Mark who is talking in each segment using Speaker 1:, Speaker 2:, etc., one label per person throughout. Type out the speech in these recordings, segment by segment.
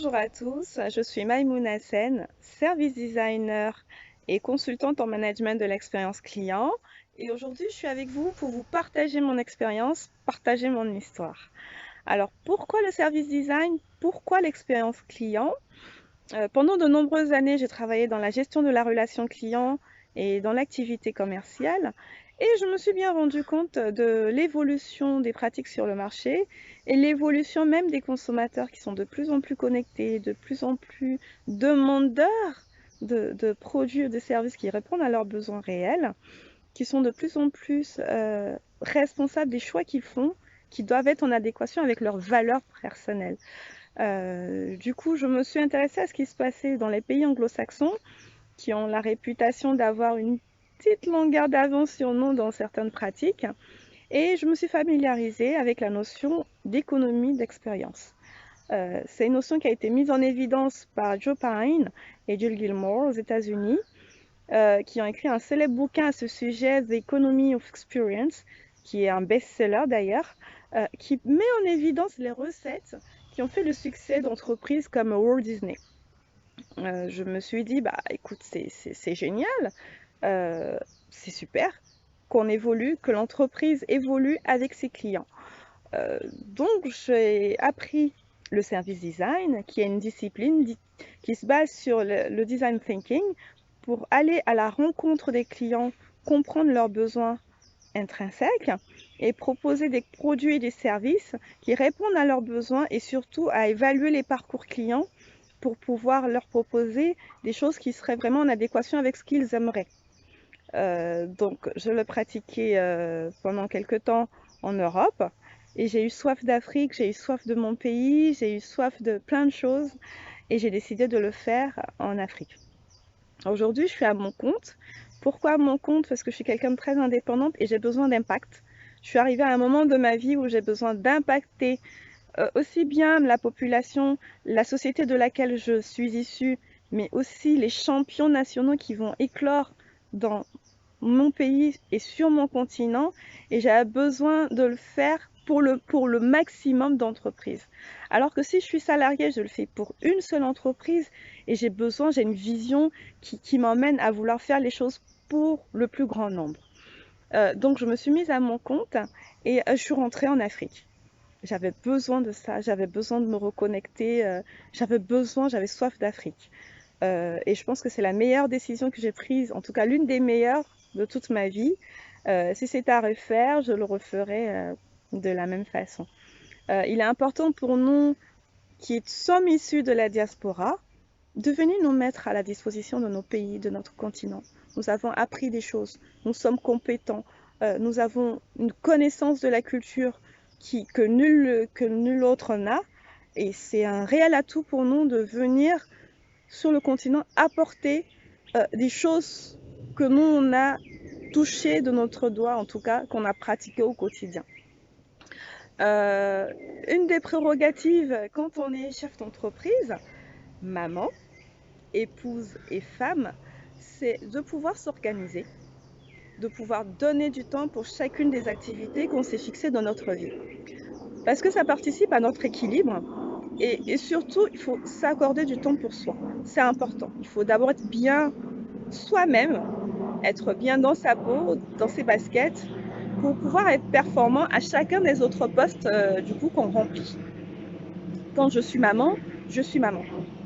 Speaker 1: Bonjour à tous, je suis Maïmouna Sen, service designer et consultante en management de l'expérience client. Et aujourd'hui, je suis avec vous pour vous partager mon expérience, partager mon histoire. Alors, pourquoi le service design? Pourquoi l'expérience client? Pendant de nombreuses années, j'ai travaillé dans la gestion de la relation client et dans l'activité commerciale. Et je me suis bien rendu compte de l'évolution des pratiques sur le marché et l'évolution même des consommateurs qui sont de plus en plus connectés, de plus en plus demandeurs de produits ou de services qui répondent à leurs besoins réels, qui sont de plus en plus responsables des choix qu'ils font, qui doivent être en adéquation avec leurs valeurs personnelles. Du coup, je me suis intéressée à ce qui se passait dans les pays anglo-saxons, qui ont la réputation d'avoir une petite longueur d'avance sur nous dans certaines pratiques, et je me suis familiarisée avec la notion d'économie d'expérience. C'est une notion qui a été mise en évidence par Joe Pine et Jill Gilmore aux États-Unis, qui ont écrit un célèbre bouquin à ce sujet, The Economy of Experience, qui est un best-seller d'ailleurs, qui met en évidence les recettes qui ont fait le succès d'entreprises comme Walt Disney. Je me suis dit, bah écoute, c'est génial, euh, c'est super qu'on évolue, que l'entreprise évolue avec ses clients. Donc j'ai appris le service design, qui est une discipline qui se base sur le design thinking pour aller à la rencontre des clients, comprendre leurs besoins intrinsèques et proposer des produits et des services qui répondent à leurs besoins et surtout à évaluer les parcours clients pour pouvoir leur proposer des choses qui seraient vraiment en adéquation avec ce qu'ils aimeraient. Donc, je le pratiquais pendant quelques temps en Europe et j'ai eu soif d'Afrique, j'ai eu soif de mon pays, j'ai eu soif de plein de choses et j'ai décidé de le faire en Afrique. Aujourd'hui, je suis à mon compte. Pourquoi à mon compte? Parce que je suis quelqu'un de très indépendante et j'ai besoin d'impact. Je suis arrivée à un moment de ma vie où j'ai besoin d'impacter aussi bien la population, la société de laquelle je suis issue, mais aussi les champions nationaux qui vont éclore dans mon pays et sur mon continent. Et j'avais besoin de le faire pour le maximum d'entreprises. Alors que si je suis salariée, je le fais pour une seule entreprise et j'ai une vision qui m'emmène à vouloir faire les choses pour le plus grand nombre. Donc je me suis mise à mon compte et je suis rentrée en Afrique. J'avais besoin de ça, j'avais besoin de me reconnecter, j'avais soif d'Afrique. Et je pense que c'est la meilleure décision que j'ai prise, en tout cas l'une des meilleures de toute ma vie. Si c'était à refaire, je le referais de la même façon. Il est important pour nous qui sommes issus de la diaspora de venir nous mettre à la disposition de nos pays, de notre continent. Nous avons appris des choses, nous sommes compétents, nous avons une connaissance de la culture que nul autre n'a. Et c'est un réel atout pour nous de venir sur le continent apporter des choses que nous, on a touchées de notre doigt, en tout cas, qu'on a pratiquées au quotidien. Euh, une des prérogatives quand on est chef d'entreprise, maman, épouse et femme, c'est de pouvoir s'organiser, de pouvoir donner du temps pour chacune des activités qu'on s'est fixées dans notre vie. Parce que ça participe à notre équilibre et surtout, il faut s'accorder du temps pour soi. C'est important. Il faut d'abord être bien soi-même, être bien dans sa peau, dans ses baskets, pour pouvoir être performant à chacun des autres postes du coup qu'on remplit. Quand je suis maman, je suis maman.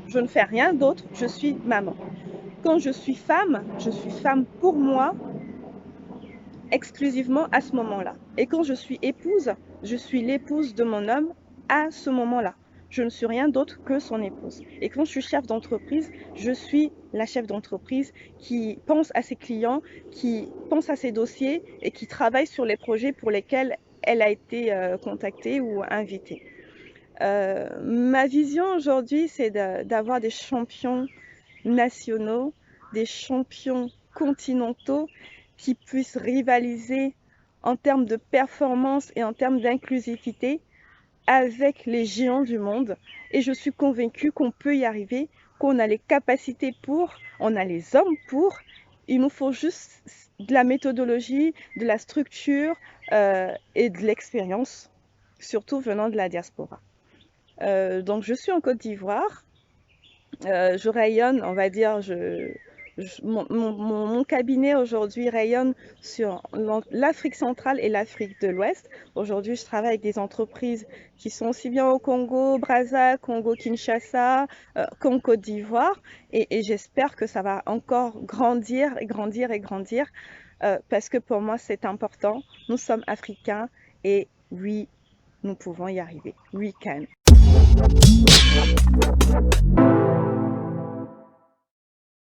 Speaker 1: Je ne fais rien d'autre, je suis maman. Quand je suis femme pour moi, exclusivement à ce moment-là. Et quand je suis épouse, je suis l'épouse de mon homme à ce moment-là. Je ne suis rien d'autre que son épouse. Et quand je suis chef d'entreprise, je suis la chef d'entreprise qui pense à ses clients, qui pense à ses dossiers et qui travaille sur les projets pour lesquels elle a été contactée ou invitée. Ma vision aujourd'hui, c'est d'avoir des champions nationaux, des champions continentaux qui puissent rivaliser en termes de performance et en termes d'inclusivité avec les géants du monde. Et je suis convaincue qu'on peut y arriver, qu'on a les capacités pour, on a les hommes pour. Il nous faut juste de la méthodologie, de la structure et de l'expérience, surtout venant de la diaspora. Donc je suis en Côte d'Ivoire. Je rayonne, on va dire, mon cabinet aujourd'hui rayonne sur l'Afrique centrale et l'Afrique de l'Ouest. Aujourd'hui, je travaille avec des entreprises qui sont aussi bien au Congo, Brazza, Congo-Kinshasa, qu'en Côte d'Ivoire. Et j'espère que ça va encore grandir et grandir et grandir parce que pour moi, c'est important. Nous sommes africains et oui, nous pouvons y arriver. We can.